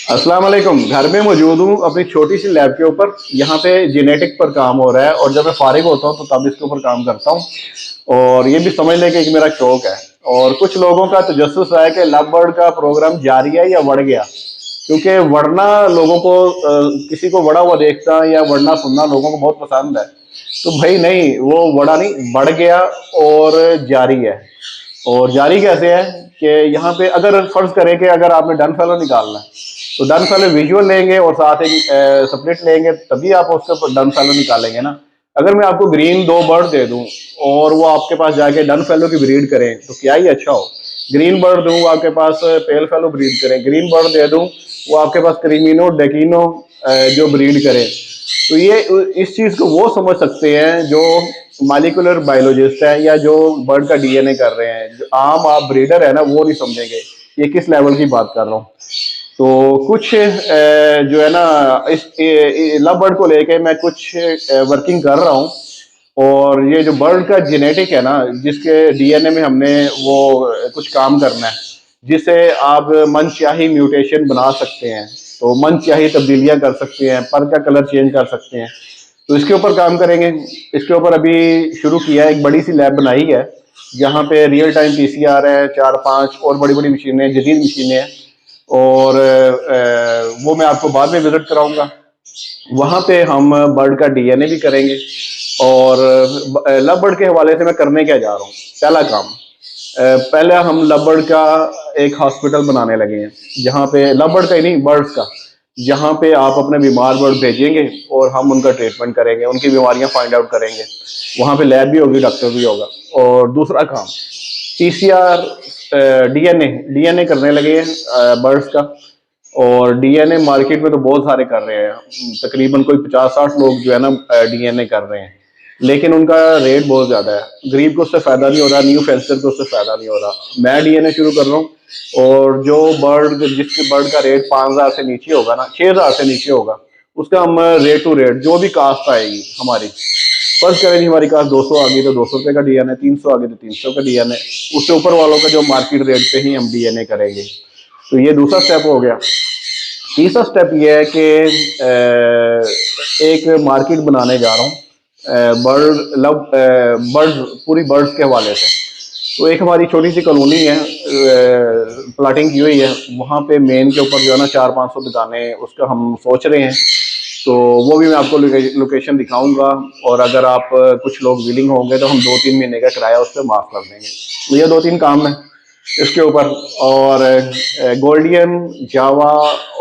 अस्सलाम वालेकुम। घर में मौजूद हूँ अपनी छोटी सी लैब के ऊपर। यहाँ पे जेनेटिक पर काम हो रहा है और जब मैं फारिग होता हूँ तो तब इसके ऊपर काम करता हूँ। और ये भी समझ लें कि एक मेरा शौक है। और कुछ लोगों का तजस्सुस है कि लव बर्ड का प्रोग्राम जारी है या बढ़ गया, क्योंकि वरना लोगों को किसी को वड़ा हुआ देखना या वरना सुनना लोगों को बहुत पसंद है। तो भाई नहीं, वो वड़ा नहीं, बढ़ गया और जारी है। और जारी कैसे है कि यहाँ पे अगर फर्ज करें कि अगर आपने डन फेलो निकालना है तो डन फेलो विजुअल लेंगे और साथ एक स्प्लिट लेंगे, तभी आप उसके ऊपर डन फेलो निकालेंगे ना। अगर मैं आपको ग्रीन दो बर्ड दे दूं और वो आपके पास जाके डन फेलो की ब्रीड करें तो क्या ही अच्छा हो। ग्रीन बर्ड दूं आपके पास पेल फेलो ब्रीड करें, ग्रीन बर्ड दे दूं वो आपके पास क्रीमिनो डेकिनो जो ब्रीड करें। तो ये इस चीज को वो समझ सकते हैं जो मालिकुलर बायोलॉजिस्ट है या जो बर्ड का डीएनए कर रहे हैं। जो आम आप ब्रीडर है ना, वो नहीं समझेंगे ये किस लेवल की बात कर रहा हूँ। तो कुछ जो है ना, इस लव बर्ड को लेके मैं कुछ वर्किंग कर रहा हूँ। और ये जो बर्ड का जेनेटिक है ना, जिसके डीएनए में हमने वो कुछ काम करना है, जिसे आप मनचाही म्यूटेशन बना सकते हैं। तो मनचाही तब्दीलियां कर सकते हैं, पर का कलर चेंज कर सकते हैं। तो इसके ऊपर काम करेंगे। इसके ऊपर अभी शुरू किया है, एक बड़ी सी लैब बनाई है जहाँ पे रियल टाइम पीसीआर है, चार पांच और बड़ी बड़ी मशीनें, जदीद मशीनें हैं। और वो मैं आपको बाद में विजिट कराऊंगा। वहां पे हम बर्ड का डीएनए भी करेंगे। और लव बर्ड के हवाले से मैं करने क्या जा रहा हूँ, पहला काम, पहले हम लव बर्ड का एक हॉस्पिटल बनाने लगे हैं, जहाँ पे लव बर्ड का ही नहीं, बर्ड्स का, जहाँ पे आप अपने बीमार बर्ड भेजेंगे और हम उनका ट्रीटमेंट करेंगे, उनकी बीमारियां फाइंड आउट करेंगे। वहाँ पे लैब भी होगी, डॉक्टर भी होगा। और दूसरा काम, पीसीआर, डीएनए डीएनए करने लगे हैं बर्ड्स का। और डीएनए मार्केट में तो बहुत सारे कर रहे हैं, तकरीबन कोई 50-60 लोग जो है ना डीएनए कर रहे हैं। लेकिन उनका रेट बहुत ज्यादा है, गरीब को उससे फायदा नहीं हो रहा, न्यू फेंसर को उससे फायदा नहीं हो रहा। मैं डीएनए शुरू कर रहा हूँ। और जो बर्ड, जिसके बर्ड का रेट 5,000 से नीचे होगा ना, 6,000 से नीचे होगा, उसका हम रेट टू रेट जो भी कास्ट आएगी हमारी, फर्ज करें जी हमारी कास्ट 200 आ गई तो 200 रुपये का डीएनए, 300 आ गई तो 300 का डीएनए, उससे ऊपर वालों का जो मार्केट रेट पे ही हम डीएनए करेंगे। तो ये दूसरा स्टेप हो गया। तीसरा स्टेप ये है कि एक मार्केट बनाने जा रहा हूँ बर्ड लव बर्ड्स, पूरी बर्ड्स के हवाले से। तो एक हमारी छोटी सी कॉलोनी है, प्लाटिंग की हुई है, वहाँ पे मेन के ऊपर जो है ना 400-500 दुकानें, उसका हम सोच रहे हैं। तो वो भी मैं आपको लोकेशन दिखाऊंगा। और अगर आप कुछ लोग विलिंग होंगे तो हम 2-3 महीने का किराया उस पर माफ कर देंगे। तो ये 2-3 काम है इसके ऊपर। और गोल्डियन, जावा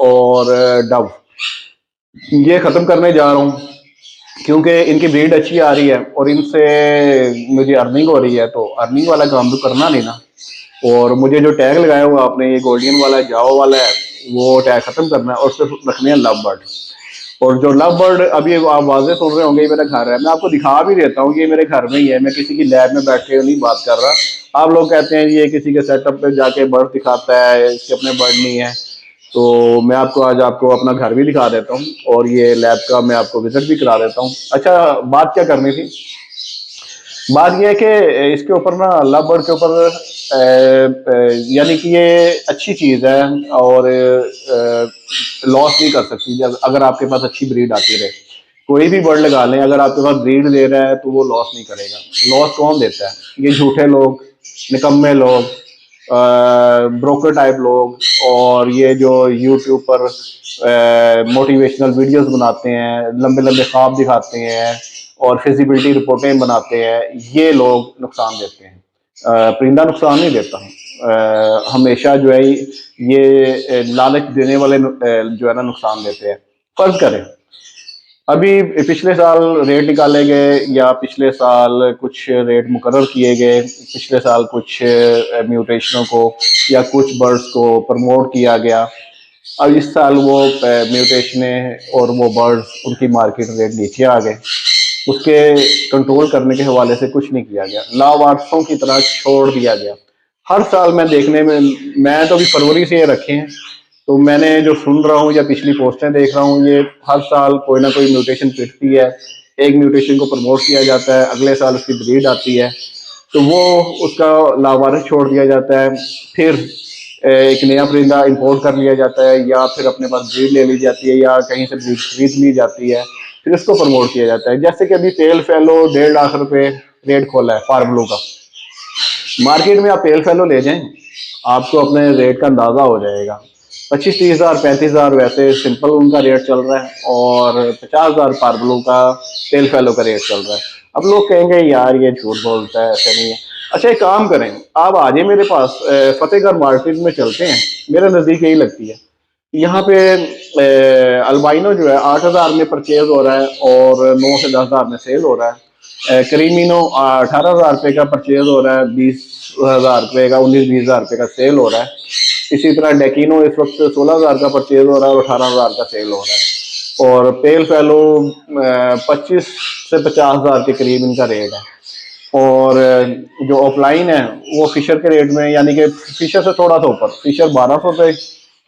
और डव, ये खत्म करने जा रहा हूँ, क्योंकि इनकी ब्रीड अच्छी आ रही है और इनसे मुझे अर्निंग हो रही है। तो अर्निंग वाला काम तो करना नहीं ना। और मुझे जो टैग लगाया हुआ आपने, ये गोल्डियन वाला है, जावा वाला है, वो टैग खत्म करना है और सिर्फ रखने हैं लव बर्ड। और जो लव बर्ड अभी आप वाजे सुन रहे होंगे, ये मेरा घर है, मैं आपको दिखा भी देता हूँ, ये मेरे घर में ही है, मैं किसी की लैब में बैठ के नहीं बात कर रहा। आप लोग कहते हैं ये किसी के सेटअप पे जाके बर्ड दिखाता है, इसके अपने बर्ड नहीं है। तो मैं आपको आज आपको अपना घर भी दिखा देता हूँ और ये लैब का मैं आपको विजिट भी करा देता हूँ। अच्छा, बात क्या करनी थी? बात यह है कि इसके ऊपर ना, लव बर्ड के ऊपर यानी कि ये अच्छी चीज है और लॉस नहीं कर सकती अगर आपके पास अच्छी ब्रीड आती रहे। कोई भी बर्ड लगा लें, अगर आपके पास ब्रीड दे रहा है तो वो लॉस नहीं करेगा। लॉस कौन देता है? ये झूठे लोग, निकम्मे लोग, ब्रोकर टाइप लोग, और ये जो यूट्यूब पर मोटिवेशनल वीडियोस बनाते हैं, लंबे लंबे ख्वाब दिखाते हैं और फिजिबिलिटी रिपोर्टें बनाते हैं, ये लोग नुकसान देते हैं। परिंदा नुकसान नहीं देता। हमेशा जो है ये लालच देने वाले जो है ना नुकसान देते हैं। फर्ज करें अभी पिछले साल रेट निकाले गए या पिछले साल कुछ रेट मुकर्रर किए गए, पिछले साल कुछ म्यूटेशनों को या कुछ बर्ड्स को प्रमोट किया गया। अब इस साल वो म्यूटेशनें और वो बर्ड्स, उनकी मार्केट रेट नीचे आ गए, उसके कंट्रोल करने के हवाले से कुछ नहीं किया गया, लावारसों की तरह छोड़ दिया गया। हर साल मैं देखने में, मैं तो अभी फरवरी से ये रखे हैं, तो मैंने जो सुन रहा हूँ या पिछली पोस्टें देख रहा हूँ, ये हर साल कोई ना कोई म्यूटेशन पिटती है। एक म्यूटेशन को प्रमोट किया जाता है, अगले साल उसकी ब्रीड आती है, तो वो उसका लावारिस छोड़ दिया जाता है। फिर एक नया परिंदा इंपोर्ट कर लिया जाता है, या फिर अपने पास ब्रीड ले ली जाती है, या कहीं से ब्रीड खरीद ली जाती है, फिर इसको प्रमोट किया जाता है। जैसे कि अभी तेल फैलो 1.5 लाख रुपए रेट खोला है फार्मलू का। मार्केट में आप तेल फैलो ले जाएं, आपको अपने रेट का अंदाजा हो जाएगा। 25-30 हज़ार 35 हज़ार वैसे सिंपल उनका रेट चल रहा है, और 50 हज़ार फार्मलू का तेल फैलो का रेट चल रहा है। अब लोग कहेंगे यार ये झूठ बोलता है, ऐसा नहीं है। अच्छा एक काम करें, आप आ जाए मेरे पास, फतेहगढ़ मार्केट में चलते हैं, मेरे नज़दीक यही लगती है। यहाँ पे अल्बाइनो जो है 8 हज़ार में परचेज हो रहा है और 9 से 10 हज़ार में सेल हो रहा है। क्रीमिनो 18 हज़ार रुपये का परचेज हो रहा है, 20 हज़ार रुपये का, 19-20 हज़ार रुपये का सेल हो रहा है। इसी तरह डेकिनो इस वक्त 16 हज़ार का परचेज हो रहा है और 18 हज़ार का सेल हो रहा है। और पेल फैलो 25 से 50 हज़ार के करीब इनका रेट है। और जो ऑफलाइन है वो फिशर के रेट में, यानी कि फिशर से थोड़ा सा ऊपर, फिशर 1200 से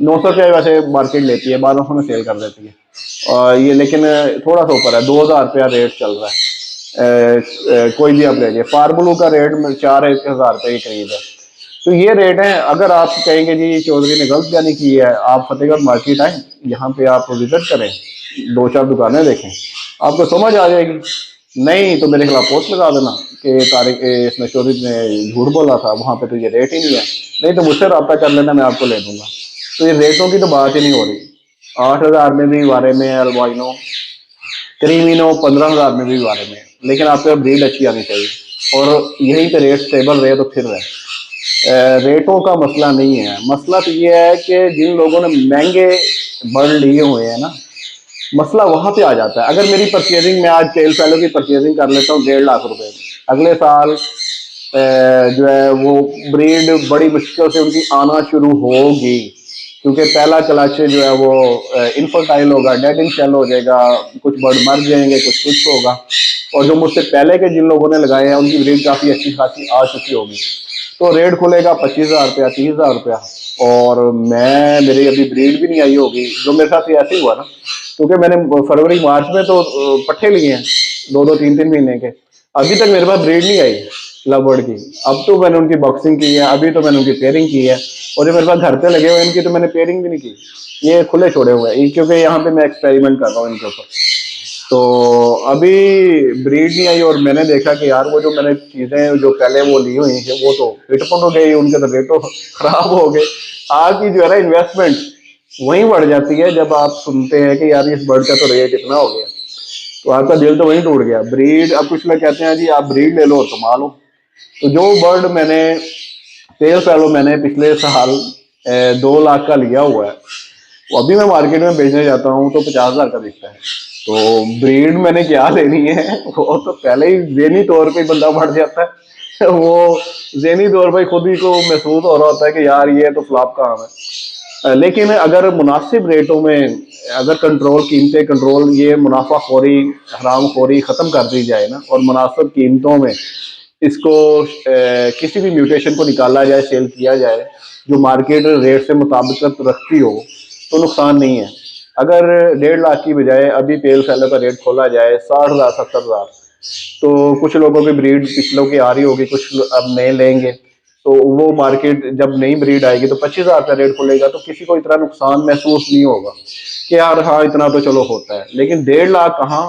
900 रुपये वैसे मार्केट लेती है, 1200 में सेल कर देती है। और ये लेकिन थोड़ा सा ऊपर है, 2000 रुपया रेट चल रहा है। कोई भी आप ले लीजिए, फार्मलू का रेट में 4-1 हज़ार रुपये के करीब है। तो ये रेट है। अगर आप कहेंगे जी चौधरी ने गलत बयानी की है, आप फतेहगढ़ मार्केट आए, यहाँ पे आप विजिट करें, 2-4 दुकानें देखें, आपको समझ आ जाएगी। नहीं तो मेरे खिलाफ पोस्ट लगा देना कि तारिक इसने चौधरी ने झूठ बोला था, वहाँ पे तो ये रेट ही नहीं है। नहीं तो मुझसे रब्ता कर लेना, मैं आपको ले दूंगा। तो ये रेटों की तो बात ही नहीं हो रही। 8 हज़ार में भी बारे में अल्बाइनो, क्रीमिनो 15 हज़ार में भी बारे में, लेकिन आपके ब्रीड अच्छी आनी चाहिए और यहीं पे रेट स्टेबल रहे तो फिर रहे। रेटों का मसला नहीं है। मसला तो ये है कि जिन लोगों ने महंगे बर्ड लिए हुए हैं ना, मसला वहां पे आ जाता है। अगर मेरी परचेजिंग, मैं आज तेल फैलो की परचेजिंग कर लेता हूँ 1.5 लाख रुपए, अगले साल जो है वो ब्रीड बड़ी मुश्किल से उनकी आना शुरू होगी, क्योंकि पहला क्लच जो है वो इनफर्टाइल होगा, डेड इन शेल हो जाएगा, कुछ बर्ड मर जाएंगे, कुछ होगा। और जो मुझसे पहले के जिन लोगों ने लगाए हैं उनकी ब्रीड काफ़ी अच्छी खासी आ चुकी होगी। तो रेट खुलेगा 25 हज़ार रुपया, 30 हज़ार रुपया। और मेरी अभी ब्रीड भी नहीं आई होगी। जो मेरे साथ ऐसे ही हुआ ना, क्योंकि मैंने फरवरी मार्च में तो पट्ठे लिए हैं 2-2 3-3 महीने के, अभी तक मेरे पास ब्रीड नहीं आई लव बर्ड की। अब तो मैंने उनकी बॉक्सिंग की है, अभी तो मैंने उनकी पेयरिंग की है, और ये मेरे पास घर पे लगे हुए इनकी तो मैंने पेयरिंग भी नहीं की। ये खुले छोड़े हुए हैं क्योंकि यहाँ पे मैं एक्सपेरिमेंट कर रहा हूँ इनके ऊपर। तो अभी ब्रीड नहीं आई, और मैंने देखा कि यार वो जो मैंने चीजें जो पहले वो ली हुई थी वो तो हिटपन हो गई, उनके तो रेटो खराब हो गए। आपकी जो है ना इन्वेस्टमेंट वहीं बढ़ जाती है जब आप सुनते हैं कि यार इस बर्ड का तो रेट इतना हो गया, तो आपका दिल तो वहीं टूट गया। ब्रीड, अब कुछ लोग कहते हैं जी आप ब्रीड ले लो और कमा लो। तो जो बर्ड मैंने तेल फैलो मैंने पिछले साल 2 लाख का लिया हुआ है, वो अभी मैं मार्केट में बेचने जाता हूँ तो 50 हज़ार का बिकता है। तो ब्रीड मैंने क्या लेनी है, वो तो पहले ही ज़हनी तौर पे बंदा बढ़ जाता है। वो ज़हनी तौर पे खुद ही को महसूस हो रहा होता है कि यार ये तो फ्लॉप काम है। लेकिन अगर मुनासिब रेटों में, अगर कंट्रोल, कीमतें कंट्रोल, ये मुनाफाखोरी, हरामखोरी ख़त्म कर दी जाए ना, और मुनासिब कीमतों में इसको किसी भी म्यूटेशन को निकाला जाए, सेल किया जाए जो मार्केट रेट से मुताबिकत रखती हो, तो नुकसान नहीं है। अगर 1.5 लाख की बजाय अभी पेल फैलो का रेट खोला जाए 60 हज़ार 70 हज़ार, तो कुछ लोगों की ब्रीड पिछलों की आ रही होगी, कुछ अब नए लेंगे, तो वो मार्केट जब नई ब्रीड आएगी तो 25 हज़ार का रेट खुलेगा, तो किसी को इतना नुकसान महसूस नहीं होगा कि यार हाँ इतना तो चलो होता है। लेकिन 1.5 लाख कहाँ,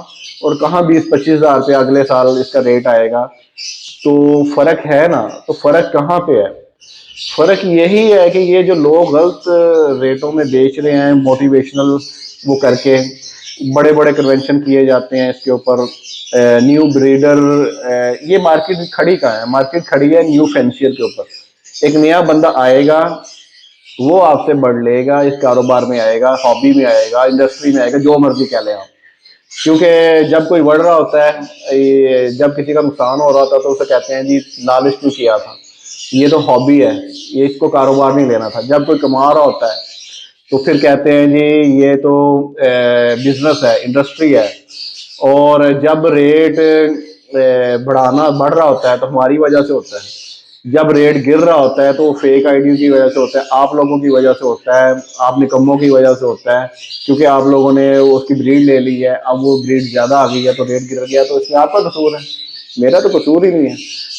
और कहाँ 20-25 हज़ार रुपये अगले साल इसका रेट आएगा, तो फर्क है ना। तो फर्क कहाँ पे है? फर्क यही है कि ये जो लोग गलत रेटों में बेच रहे हैं, मोटिवेशनल वो करके बड़े बड़े कन्वेंशन किए जाते हैं इसके ऊपर, न्यू ब्रीडर, ये मार्केट खड़ी कहाँ है? मार्केट खड़ी है न्यू फैंसियर के ऊपर। एक नया बंदा आएगा, वो आपसे बढ़ लेगा, इस कारोबार में आएगा, हॉबी में आएगा, इंडस्ट्री में आएगा, जो मर्जी कह लें आप। क्योंकि जब कोई बढ़ रहा होता है, जब किसी का नुकसान हो रहा होता है तो उसे कहते हैं जी लालच क्यों किया था, ये तो हॉबी है, ये इसको कारोबार नहीं लेना था। जब कोई कमा रहा होता है तो फिर कहते हैं जी ये तो बिजनेस है, इंडस्ट्री है। और जब रेट बढ़ रहा होता है तो हमारी वजह से होता है, जब रेट गिर रहा होता है तो फेक आईडी की वजह से होता है, आप लोगों की वजह से होता है, आप निकम्मों की वजह से होता है, क्योंकि आप लोगों ने उसकी ब्रीड ले ली है, अब वो ब्रीड ज़्यादा आ गई है तो रेट गिर गया, तो इसमें आपका कसूर है, मेरा तो कसूर ही नहीं है।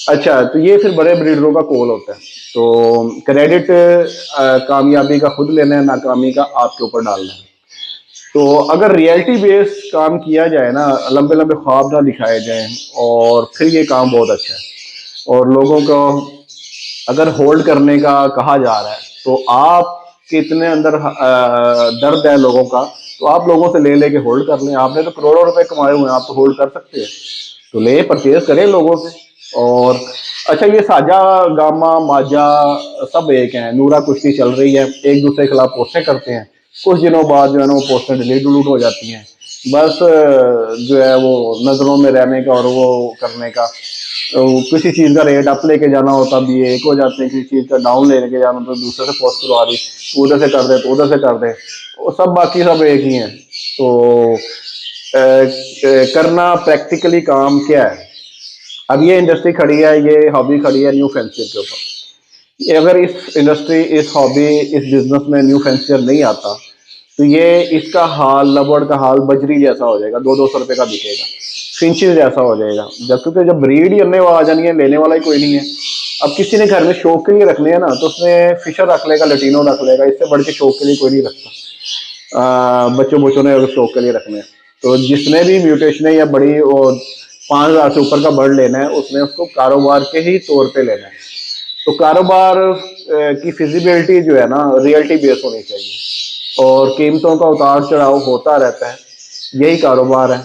अच्छा, तो ये फिर बड़े ब्रीडरों का कॉल होता है। तो क्रेडिट कामयाबी का खुद लेना है, नाकामी का आपके ऊपर डालना है। तो अगर रियलिटी बेस्ड काम किया जाए ना, लंबे लंबे ख्वाब ना दिखाए जाएं, और फिर ये काम बहुत अच्छा है। और लोगों को अगर होल्ड करने का कहा जा रहा है, तो आप कितने अंदर दर्द है लोगों का, तो आप लोगों से ले लेके होल्ड कर लें। आपने तो करोड़ों रुपए कमाए हुए हैं, आप तो होल्ड कर सकते हैं। तो ले परचेज करें लोगों से। और अच्छा, ये साजा गामा माजा सब एक हैं, नूरा कुश्ती चल रही है, एक दूसरे के खिलाफ पोस्टें करते हैं। कुछ दिनों बाद जो है ना वो पोस्टें डिलीट डिलीट हो जाती हैं। बस जो है वो नजरों में रहने का और वो करने का। तो किसी चीज का रेट अप लेके जाना होता भी एक हो जाते हैं, किसी चीज का डाउन लेके जाना तो दूसरे से पोस्ट करवा दी, तो उधर से कर दे तो उधर से कर दे, वो सब बाकी सब एक ही हैं। तो करना प्रैक्टिकली काम क्या है। अब ये इंडस्ट्री खड़ी है, ये हॉबी खड़ी है न्यू फेंसियर के ऊपर। ये अगर इस इंडस्ट्री, इस हॉबी, इस बिजनेस में न्यू फेंसियर नहीं आता, तो ये इसका हाल, लबड़ का हाल बजरी जैसा हो जाएगा, 200-200 रुपए का बिकेगा, फिंचेस जैसा हो जाएगा। जब क्योंकि जब ब्रीड ही अन्य आ जानी है, लेने वाला ही कोई नहीं है। अब किसी ने घर में शौक के लिए रखने हैं ना, तो उसने फिशर रख लेगा, लटीनो रख लेगा, इससे बढ़ के शौक के लिए कोई नहीं रखता। बच्चों बच्चों ने अगर शौक के लिए रखने हैं, तो जिसने भी म्यूटेशन है या बड़ी और 5,000 से ऊपर का बर्ड लेना है, उसने उसको कारोबार के ही तौर पे लेना है। तो कारोबार की फिजिबिलिटी जो है ना, रियलिटी बेस होनी चाहिए। और कीमतों का उतार चढ़ाव होता रहता है, यही कारोबार है।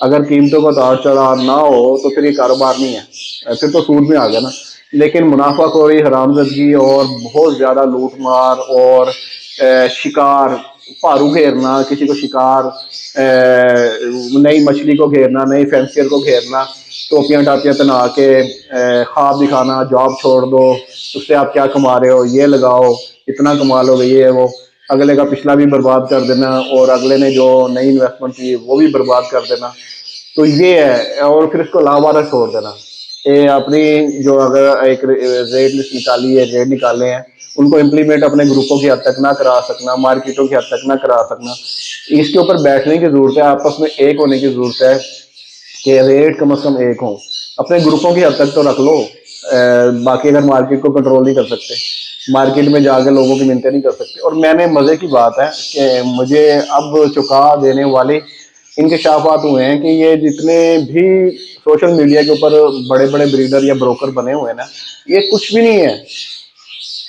अगर कीमतों का उतार चढ़ाव ना हो तो फिर ये कारोबार नहीं है, फिर तो सूद में आ गया ना। लेकिन मुनाफाखोरी, हरामजदगी और बहुत ज्यादा लूट मार और शिकार, भारू घेरना, किसी को शिकार, नई मछली को घेरना, नई फैंसियर को घेरना, टोपियां टापियां पहना के ख्वाब दिखाना, जॉब छोड़ दो, उससे आप क्या कमा रहे हो, ये लगाओ, इतना कमा लोगे, ये है वो। अगले का पिछला भी बर्बाद कर देना, और अगले ने जो नई इन्वेस्टमेंट की वो भी बर्बाद कर देना। तो ये है, और फिर इसको लावारा छोड़ देना। ये अपनी जो अगर एक रेट लिस्ट निकाली है, रेट निकाले हैं, उनको इम्प्लीमेंट अपने ग्रुपों की हद तक ना करा सकना, मार्केटों की हद तक ना करा सकना। इसके ऊपर बैठने की जरूरत है, आपस में एक होने की जरूरत है कि रेट कम से कम एक हो। अपने ग्रुपों की हद तक तो रख लो। बाकी अगर मार्केट को कंट्रोल नहीं कर सकते, मार्केट में जाकर लोगों की मिन्नतें नहीं कर सकते। और मैंने मजे की बात है कि मुझे अब चुका देने वाले इंकशाफात हुए हैं कि ये जितने भी सोशल मीडिया के ऊपर बड़े बड़े ब्रीडर या ब्रोकर बने हुए हैं ना, ये कुछ भी नहीं है।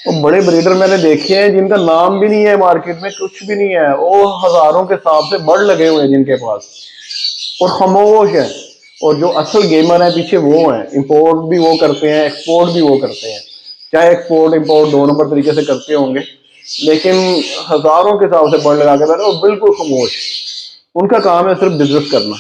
वो बड़े ब्रीडर मैंने देखे हैं जिनका नाम भी नहीं है मार्केट में, कुछ भी नहीं है, वो हजारों के हिसाब से बर्ड लगे हुए हैं जिनके पास, और खामोश है। और जो असल गेमर है पीछे वो है, इंपोर्ट भी वो करते हैं, एक्सपोर्ट भी वो करते हैं। चाहे एक्सपोर्ट इंपोर्ट 2 नंबर तरीके से करते होंगे, लेकिन हजारों के हिसाब से बर्ड लगा के बैठे, वो बिल्कुल खामोश। उनका काम है सिर्फ बिजनेस करना।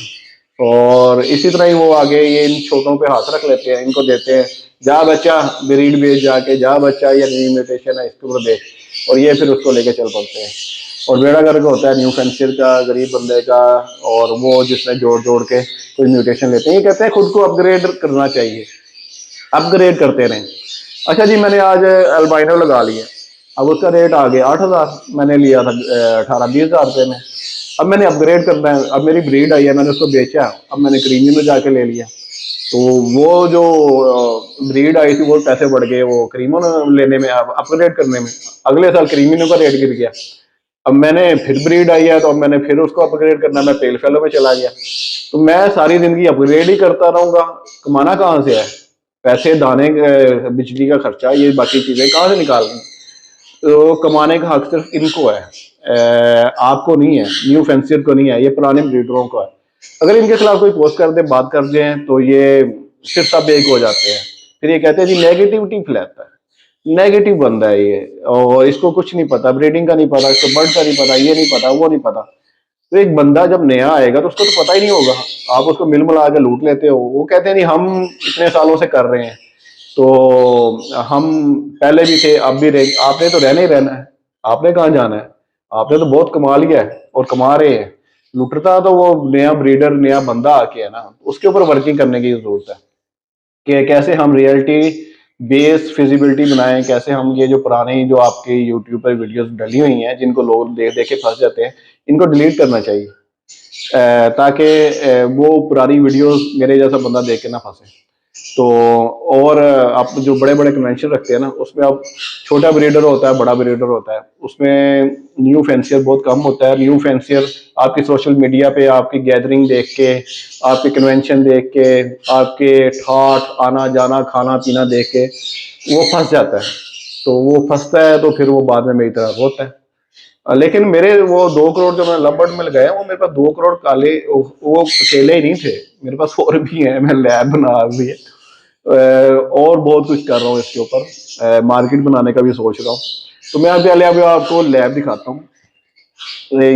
और इसी तरह ही वो आगे ये इन छोटों पे हाथ रख लेते हैं, इनको देते हैं, जा बच्चा ब्रीड बेच जाके, जा बच्चा ये न्यू म्यूटेशन है इसके ऊपर देख, और ये फिर उसको लेके चल पड़ते हैं। और बेड़ा गर्क होता है न्यू फेंसियर का, गरीब बंदे का। और वो जिसने जोड़ जोड़ के कोई म्यूटेशन लेते हैं, ये कहते हैं खुद को अपग्रेड करना चाहिए, अपग्रेड करते रहें। अच्छा जी, मैंने आज अल्बाइनो लगा लिया, अब उसका रेट आ गया 8,000, मैंने लिया था 18-20 हज़ार रुपये में। अब मैंने अपग्रेड करना है, अब मेरी ब्रीड आई है, मैंने उसको बेचा, अब मैंने क्रीमियम में जाके ले लिया। तो वो जो ब्रीड आई थी वो पैसे बढ़ गए वो क्रीमियम लेने में, अब अपग्रेड करने में। अगले साल क्रीमियम का रेट गिर गया। अब मैंने फिर ब्रीड आई है, तो अब मैंने फिर उसको अपग्रेड करना, मैं पेल फेलो में चला गया। तो मैं सारी जिंदगी अपग्रेड ही करता रहूंगा, कमाना कहाँ से है? पैसे, दाने, बिजली का खर्चा, ये बाकी चीजें कहाँ से निकालनी? तो कमाने का हक सिर्फ इनको है, आपको नहीं है, न्यू फेंसियर को नहीं है, ये पुराने ब्रीडरों को है। अगर इनके खिलाफ कोई पोस्ट कर दे, बात कर दे, तो ये फिर सब एक हो जाते हैं। फिर ये कहते हैं जी नेगेटिविटी फैलाता है, नेगेटिव बंदा है ये, और इसको कुछ नहीं पता, ब्रीडिंग का नहीं पता, इसको बर्ड का नहीं पता, ये नहीं पता, वो नहीं पता। तो एक बंदा जब नया आएगा तो उसको तो पता ही नहीं होगा, आप उसको मिल मिला के लूट लेते हो। वो कहते हैं नहीं हम इतने सालों से कर रहे हैं, तो हम पहले भी थे, अब भी रहे, आपने तो रहना ही रहना है, आपने कहाँ जाना है? आपने तो बहुत कमा लिया है और कमा रहे हैं। लुटता तो वो नया ब्रीडर, नया बंदा आके है ना, उसके ऊपर वर्किंग करने की जरूरत है कि कैसे हम रियलिटी बेस्ड फिजिबिलिटी बनाएं, कैसे हम ये जो पुरानी जो आपके यूट्यूब पर वीडियोस डली हुई हैं जिनको लोग देख देख के फंस जाते हैं, इनको डिलीट करना चाहिए, ताकि वो पुरानी वीडियोस मेरे जैसा बंदा देख के ना फंसे। तो और आप जो बड़े बड़े कन्वेंशन रखते हैं ना, उसमें आप छोटा ब्रीडर होता है, बड़ा ब्रीडर होता है, उसमें न्यू फैंसियर बहुत कम होता है। न्यू फैंसियर आपकी सोशल मीडिया पे आपकी गैदरिंग देख के, आपके कन्वेंशन देख के, आपके ठाट आना जाना खाना पीना देख के वो फंस जाता है। तो वो फंसता है तो फिर वो बाद में मेरी तरह होता है। लेकिन मेरे वो 2 करोड़ जो मैं लवबर्ड में लगाए, वो मेरे पास 2 करोड़ काले वो अकेले ही नहीं थे, मेरे पास और भी हैं। मैं लैब बना भी है, और बहुत कुछ कर रहा हूँ इसके ऊपर, मार्केट बनाने का भी सोच रहा हूँ। तो मैं पहले अभी आपको लैब दिखाता हूँ।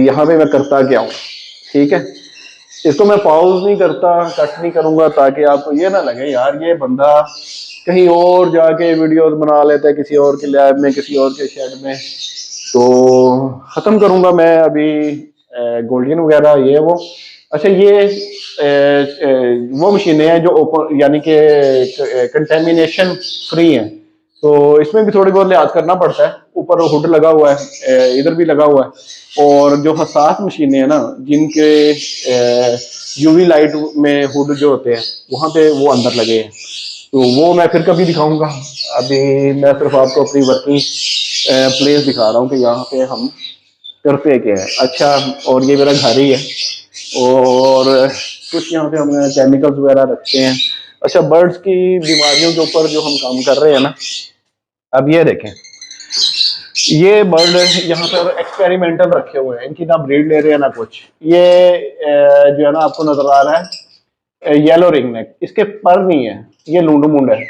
यहाँ पे मैं करता क्या हूँ, ठीक है। इसको मैं पॉज नहीं करता, कट नहीं करूंगा, ताकि आपको ये ना लगे यार ये बंदा कहीं और जाके वीडियोस बना लेता है किसी और के लैब में, किसी और के शेड में। तो खत्म करूंगा मैं अभी गोल्डन वगैरह ये वो। अच्छा, ये वो मशीनें हैं जो ओपन यानी कि कंटेमिनेशन फ्री हैं, तो इसमें भी थोड़ी बहुत लिहाज करना पड़ता है। ऊपर हुड लगा हुआ है, इधर भी लगा हुआ है। और जो हसास मशीनें हैं ना, जिनके यूवी लाइट में हुड जो होते हैं वहां पे वो अंदर लगे हैं, तो वो मैं फिर कभी दिखाऊंगा। अभी मैं सिर्फ आपको अपनी वर्किंग प्लेस दिखा रहा हूँ कि यहाँ पे हम करते क्या है। अच्छा, और ये मेरा घर ही है, और कुछ यहाँ पे हम केमिकल्स वगैरह रखते हैं। अच्छा, बर्ड्स की बीमारियों के ऊपर जो हम काम कर रहे हैं ना, अब ये देखें, ये बर्ड यहाँ पर एक्सपेरिमेंटल रखे हुए हैं, इनकी ना ब्रीड ले रहे हैं ना कुछ। ये जो है ना आपको नजर आ रहा है येलो रिंग नेक, इसके पर नहीं है, ये लूंड मुंड है।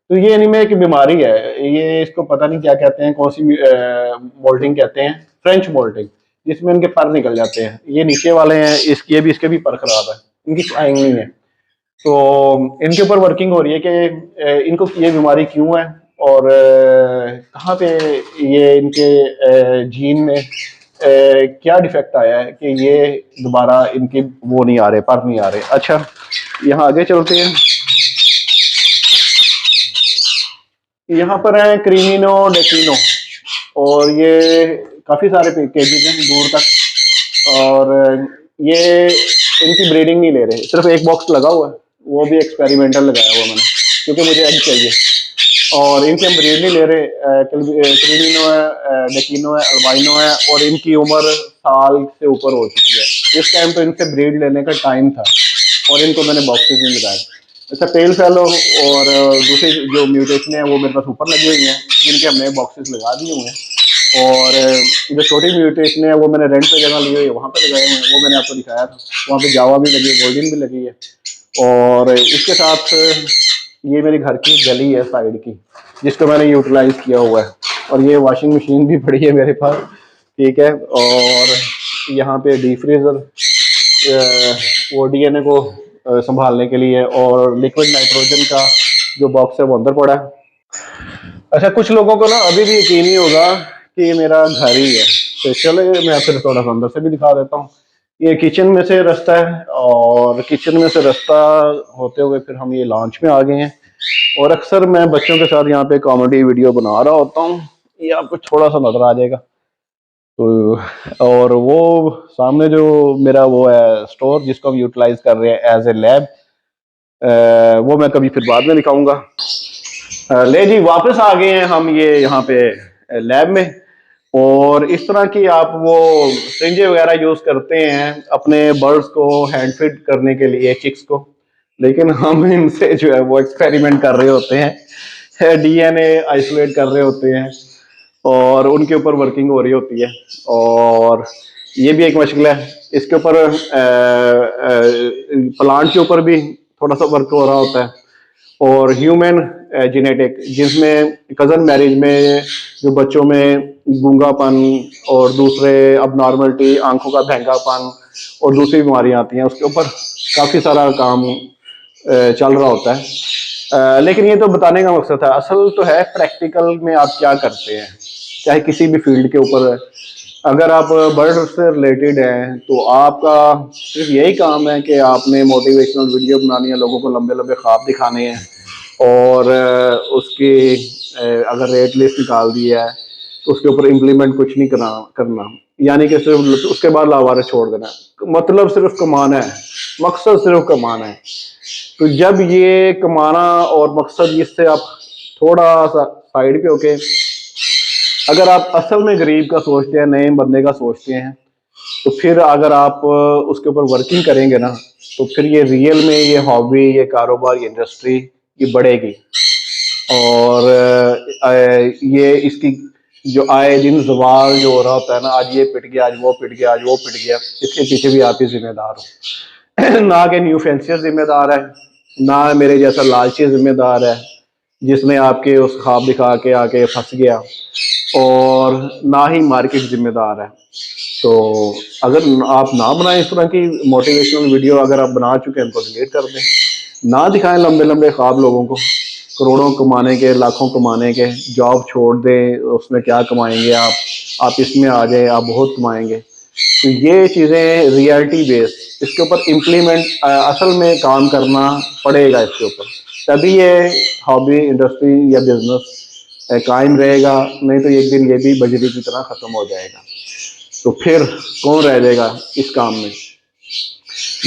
तो ये इनमें एक बीमारी है, ये इसको पता नहीं क्या कहते हैं, कौन सी मोल्टिंग कहते हैं, फ्रेंच मोल्टिंग, जिसमें इनके पर निकल जाते हैं। ये नीचे वाले हैं, इसके भी पर खराब है, इनकी फ्लाइंग नहीं है। तो इनके ऊपर वर्किंग हो रही है कि इनको ये बीमारी क्यों है, और कहाँ पे ये इनके जीन में क्या डिफेक्ट आया है कि ये दोबारा इनकी वो नहीं आ रहे, पर नहीं आ रहे। अच्छा, यहाँ आगे चलते हैं। यहाँ पर है क्रीमिनो डेकिनो, और ये काफी सारे केजेस हैं दूर तक, और ये इनकी ब्रीडिंग नहीं ले रहे, सिर्फ एक बॉक्स लगा हुआ है, वो भी एक्सपेरिमेंटल लगाया हुआ मैंने, क्योंकि मुझे एग चाहिए। और इनकी हम ब्रीड नहीं ले रहे। क्रीमिनो है, डेकिनो है, अल्बाइनो है, और इनकी उम्र साल से ऊपर हो चुकी है। इस टाइम तो इनसे ब्रीड लेने का टाइम था, और इनको मैंने बॉक्सेस में लगाए। अच्छा, पेल फैलो और दूसरी जो म्यूटेशन है वो मेरे पास ऊपर लगी हुई हैं, जिनके हमने बॉक्सेस लगा दिए हुए हैं। और जो छोटी म्यूटेशन है वो मैंने रेंट पे जगह ली हुई है, वहाँ पे लगाए हुए हैं, वो मैंने आपको दिखाया था। वहाँ पे जावा भी लगी है, गोल्डन भी लगी है। और इसके साथ ये मेरे घर की गली है साइड की, जिसको मैंने यूटिलाइज किया हुआ है। और ये वॉशिंग मशीन भी पड़ी है मेरे पास, ठीक है। और यहाँ पे डी फ्रीजर, वो डीएनए को संभालने के लिए, और लिक्विड नाइट्रोजन का जो बॉक्स है वो अंदर पड़ा है। अच्छा, कुछ लोगों को ना अभी भी यकीन नहीं होगा कि ये मेरा घर ही है, तो चलो मैं फिर थोड़ा सा अंदर से भी दिखा देता हूँ। ये किचन में से रास्ता है, और किचन में से रास्ता होते हुए फिर हम ये लॉन्च में आ गए हैं। और अक्सर मैं बच्चों के साथ यहाँ पे कॉमेडी वीडियो बना रहा होता हूँ, ये आपको थोड़ा सा नजर आ जाएगा। तो और वो सामने जो मेरा वो है स्टोर, जिसको हम यूटिलाइज कर रहे हैं एज ए लैब, वो मैं कभी फिर बाद में दिखाऊंगा। ले जी, वापस आ गए हैं हम ये यहाँ पे लैब में। और इस तरह की आप वो सिरिंजे वगैरह यूज करते हैं अपने बर्ड्स को हैंड फीड करने के लिए, चिक्स को, लेकिन हम इनसे जो है वो एक्सपेरिमेंट कर रहे होते हैं, डीएनए आइसोलेट कर रहे होते हैं, और उनके ऊपर वर्किंग हो रही होती है। और ये भी एक मुश्किल है, इसके ऊपर प्लांट के ऊपर भी थोड़ा सा वर्क हो रहा होता है। और ह्यूमन जेनेटिक, जिसमें कजन मैरिज में जो बच्चों में गूंगापन और दूसरे अबनॉर्मलिटी, आंखों का भैंगापन और दूसरी बीमारियां आती हैं, उसके ऊपर काफ़ी सारा काम चल रहा होता है। लेकिन ये तो बताने का मकसद था, असल तो है प्रैक्टिकल में आप क्या करते हैं, चाहे किसी भी फील्ड के ऊपर। अगर आप बर्ड से रिलेटेड हैं तो आपका सिर्फ यही काम है कि आपने मोटिवेशनल वीडियो बनानी है, लोगों को लंबे लंबे ख्वाब दिखाने हैं, और उसकी अगर रेट लिस्ट निकाल दी है तो उसके ऊपर इम्प्लीमेंट कुछ नहीं करना, यानी कि सिर्फ उसके बाद लावारिस छोड़ देना। मतलब सिर्फ कमाना है, मकसद सिर्फ कमाना है। तो जब ये कमाना और मकसद इससे आप थोड़ा सा साइड पे होके, अगर आप असल में गरीब का सोचते हैं, नए बंदे का सोचते हैं, तो फिर अगर आप उसके ऊपर वर्किंग करेंगे ना, तो फिर ये रियल में ये हॉबी, ये कारोबार, ये इंडस्ट्री ये बढ़ेगी। और ये इसकी जो आए दिन जवाल जो हो रहा होता है ना, आज ये पिट गया, आज वो पिट गया, आज वो पिट गया, इसके पीछे भी आप ही जिम्मेदार हो। ना कि न्यू फैंसियर जिम्मेदार है, ना मेरे जैसा लालची जिम्मेदार है जिसने आपके उस ख्वाब दिखा के आके फंस गया, और ना ही मार्केट जिम्मेदार है। तो अगर आप ना बनाएं इस तरह की मोटिवेशनल वीडियो, अगर आप बना चुके हैं उनको डिलीट कर दें, ना दिखाएं लंबे लंबे ख्वाब लोगों को, करोड़ों कमाने के, लाखों कमाने के, जॉब छोड़ दें, उसमें क्या कमाएंगे आप इसमें आ जाए, आप बहुत कमाएंगे। तो ये चीज़ें रियलिटी बेस्ड, इसके ऊपर इम्प्लीमेंट असल में काम करना पड़ेगा इसके ऊपर, तभी ये हॉबी, इंडस्ट्री या बिजनेस कायम रहेगा। नहीं तो एक दिन ये भी बजरी की तरह ख़त्म हो जाएगा। तो फिर कौन रह जाएगा इस काम में?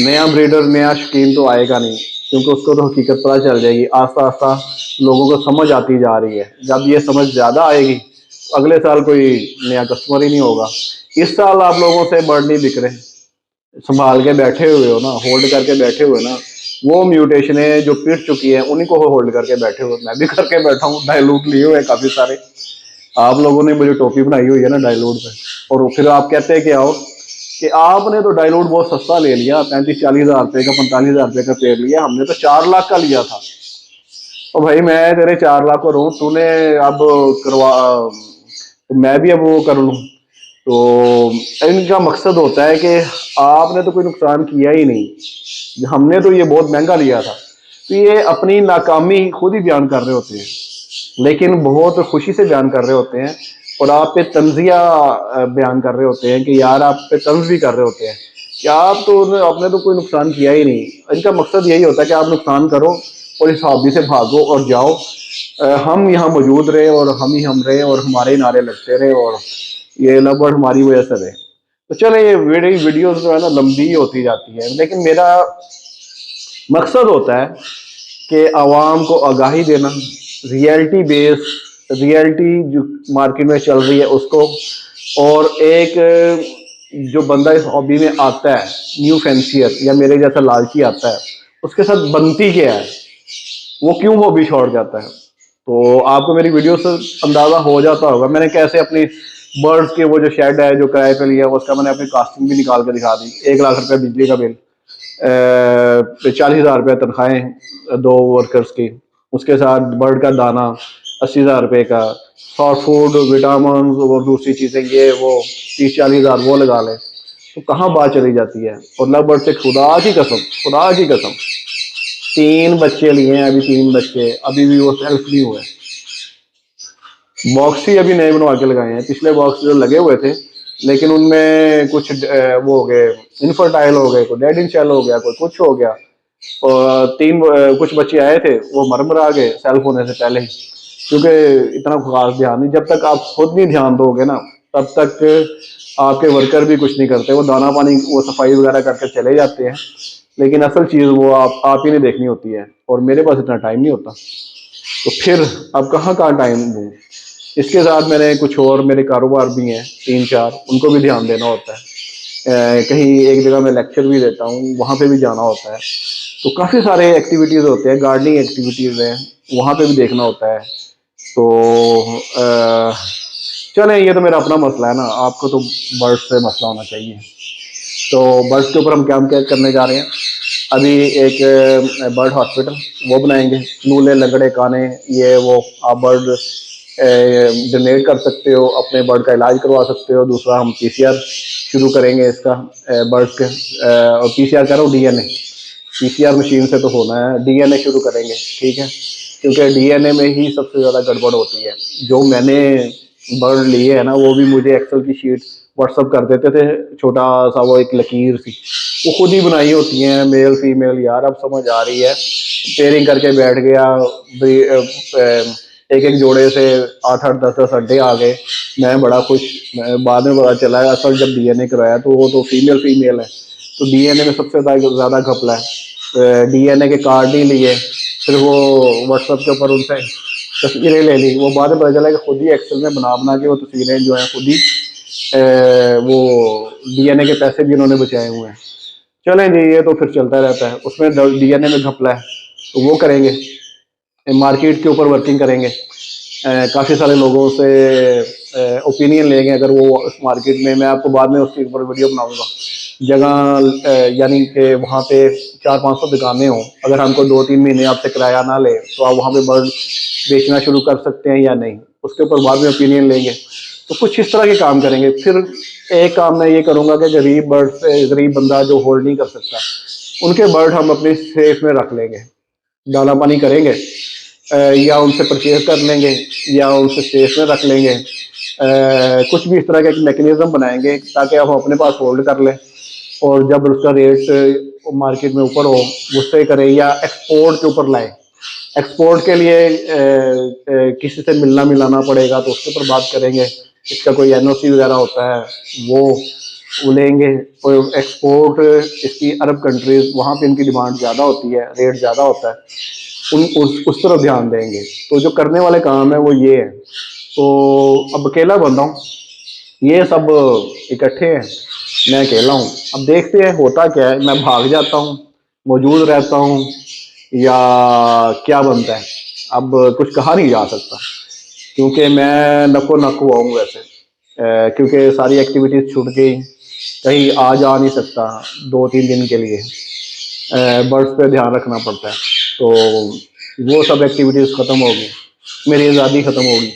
नया ब्रीडर, नया शौकीन तो आएगा नहीं, क्योंकि उसको तो हकीकत पता चल जाएगी। आस्ता आस्ता लोगों को समझ आती जा रही है। जब ये समझ ज़्यादा आएगी तो अगले साल कोई नया कस्टमर ही नहीं होगा। इस साल आप लोगों से बर्ड नहीं बिक रहे, संभाल के बैठे हुए हो ना, होल्ड करके बैठे हुए ना, वो म्यूटेशनें जो पिट चुकी है उन्हीं को होल्ड करके बैठे हुए। मैं भी करके बैठा हूँ, डायलूट लिए हुए काफ़ी सारे। आप लोगों ने मुझे टोपी बनाई हुई है ना डायलूट पे, और फिर आप कहते हैं कि आओ कि आपने तो डायलूट बहुत सस्ता ले लिया, 35-40 हज़ार रुपये का, 45 हज़ार रुपये का पेड़ लिया, हमने तो 4 लाख का लिया था। और भाई मैं तेरे 4 लाख को रहूं, तूने अब करवा, तो मैं भी अब वो कर लूं। तो इनका मकसद होता है कि आपने तो कोई नुकसान किया ही नहीं, हमने तो ये बहुत महंगा लिया था। तो ये अपनी नाकामी खुद ही बयान कर रहे होते हैं, लेकिन बहुत खुशी से बयान कर रहे होते हैं, और आप पे तंजिया बयान कर रहे होते हैं कि यार, आप पे तंज भी कर रहे होते हैं कि आपने तो कोई नुकसान किया ही नहीं। इनका मकसद यही होता है कि आप नुकसान करो और इस हॉबी से भागो और जाओ, हम यहाँ मौजूद रहे और हम रहे और हमारे नारे लगते रहे और ये लगभग हमारी वजह से रहे। तो चले, ये वीडियोस जो है ना लंबी होती जाती है, लेकिन मेरा मकसद होता है कि आवाम को आगाही देना, रियलिटी बेस, रियलिटी जो मार्केट में चल रही है उसको, और एक जो बंदा इस हॉबी में आता है, न्यू फैंसियर या मेरे जैसा लालची आता है, उसके साथ बनती क्या है, वो क्यों हॉबी छोड़ जाता है। तो आपको मेरी वीडियो से अंदाजा हो जाता होगा मैंने कैसे अपनी बर्ड्स के वो जो शेड है जो किराए पे लिया, उसका मैंने अपनी कास्टिंग भी निकाल कर दिखा दी। 1 लाख रुपए बिजली का बिल, 40 हज़ार रुपये तनख्वाहें 2 वर्कर्स की, उसके साथ बर्ड का दाना 80 हज़ार रुपये का, सॉफ्ट फूड, विटामिन और दूसरी चीज़ें, ये वो 30-40 हज़ार वो लगा लें, तो कहाँ बात चली जाती है। और लगभग से खुदा की कसम 3 बच्चे लिए हैं, अभी 3 बच्चे, अभी भी वो सेल्फ नहीं हुए। बॉक्स ही अभी नए बनवा के लगाए हैं, पिछले बॉक्स जो लगे हुए थे, लेकिन उनमें कुछ वो हो गए, इनफर्टाइल हो गए, कोई डेड इन शेल हो गया, कोई कुछ हो गया। और 3 कुछ बच्चे आए थे, वो मर गए सेल्फ होने से पहले ही, क्योंकि इतना खास ध्यान नहीं। जब तक आप खुद नहीं ध्यान दोगे ना, तब तक आपके वर्कर भी कुछ नहीं करते। वो दाना पानी, वो सफाई वगैरह करके चले जाते हैं, लेकिन असल चीज़ वो आप ही नहीं देखनी होती है, और मेरे पास इतना टाइम नहीं होता। तो फिर अब कहाँ टाइम दूँ। इसके साथ मैंने कुछ और मेरे कारोबार भी हैं 3-4, उनको भी ध्यान देना होता है। कहीं एक जगह मैं लेक्चर भी देता हूँ, वहाँ पे भी जाना होता है। तो काफ़ी सारे एक्टिविटीज़ होते हैं, गार्डनिंग एक्टिविटीज़ हैं, वहाँ पे भी देखना होता है। तो चलें, ये तो मेरा अपना मसला है ना, आपको तो बर्ड्स से मसला होना चाहिए। तो बर्ड्स के ऊपर हम क्या करने जा रहे हैं, अभी एक बर्ड हॉस्पिटल वो बनाएंगे, नूले, लगड़े, काने, ये वो, आप बर्ड डोनेट कर सकते हो, अपने बर्ड का इलाज करवा सकते हो। दूसरा, हम पीसीआर शुरू करेंगे इसका, बर्ड के, और पीसीआर कह रहा हूँ, डीएनए, पीसीआर मशीन से तो होना है, डीएनए शुरू करेंगे, ठीक है, क्योंकि डीएनए में ही सबसे ज़्यादा गड़बड़ होती है। जो मैंने बर्ड लिए है ना, वो भी मुझे एक्सेल की शीट व्हाट्सअप कर देते थे, छोटा सा वो एक लकीर सी, वो खुद ही बनाई होती हैं, मेल फीमेल, यार अब समझ आ रही है। पेयरिंग करके बैठ गया, एक जोड़े से 8-8, 10-10 अंडे आ गए, मैं बड़ा खुश। बाद में पता चला है असल जब डीएनए कराया तो वो तो फीमेल है। तो डीएनए में सबसे ज़्यादा घपला है। डीएनए के कार्ड नहीं लिए, फिर वो व्हाट्सएप के ऊपर उनसे तस्वीरें ले ली। वो बाद में पता चला कि खुद ही एक्सेल में बना बना के वो तस्वीरें जो हैं खुद ही वो डीएनए के पैसे भी उन्होंने बचाए हुए हैं। चलें जी, ये तो फिर चलता रहता है। उसमें डीएनए में घपला है तो वो करेंगे, मार्केट के ऊपर वर्किंग करेंगे, काफ़ी सारे लोगों से ओपिनियन लेंगे। अगर वो उस मार्केट में, मैं आपको बाद में उसके ऊपर वीडियो बनाऊंगा, जगह यानी कि वहाँ पे 400-500 दुकानें हों, अगर हमको 2-3 महीने आपसे किराया ना ले तो आप वहाँ पे बर्ड बेचना शुरू कर सकते हैं या नहीं, उसके ऊपर बाद में ओपिनियन लेंगे। तो कुछ इस तरह के काम करेंगे। फिर एक काम मैं ये करूँगा कि गरीब बर्ड से, गरीब बंदा जो होल्ड नहीं कर सकता, उनके बर्ड हम अपनी सेफ में रख लेंगे, दाना पानी करेंगे, या उनसे परचेज कर लेंगे या उनसे सेफ में रख लेंगे। कुछ भी इस तरह का एक मैकेनिज्म बनाएंगे ताकि हम अपने पास होल्ड कर लें, और जब उसका रेट मार्केट में ऊपर हो उससे करें, या एक्सपोर्ट के ऊपर लाएं। एक्सपोर्ट के लिए किसी से मिलना मिलाना पड़ेगा तो उसके ऊपर बात करेंगे। इसका कोई एनओसी वगैरह होता है वो लेंगे, और एक्सपोर्ट इसकी अरब कंट्रीज, वहाँ पे इनकी डिमांड ज़्यादा होती है, रेट ज़्यादा होता है, उस तरफ ध्यान देंगे। तो जो करने वाले काम है वो ये है। तो अब अकेला बंदा हूँ, ये सब इकट्ठे हैं, मैं अकेला हूँ। अब देखते हैं होता क्या है, मैं भाग जाता हूँ, मौजूद रहता हूँ, या क्या बनता है। अब कुछ कहा नहीं जा सकता क्योंकि मैं नको नक हुआ हूँ वैसे, क्योंकि सारी एक्टिविटीज़ छूट गई, कहीं आ जा नहीं सकता 2-3 दिन के लिए, बर्ड्स पे ध्यान रखना पड़ता है। तो वो सब एक्टिविटीज़ ख़त्म होगी, मेरी आज़ादी ख़त्म होगी।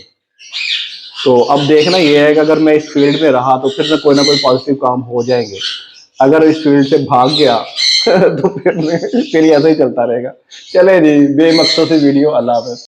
तो अब देखना ये है कि अगर मैं इस फील्ड में रहा तो फिर ना कोई पॉजिटिव काम हो जाएंगे। अगर इस फील्ड से भाग गया तो फिर ऐसा ही चलता रहेगा। चले जी, बेमकसद से वीडियो। अल्लाह हाफ़िज़।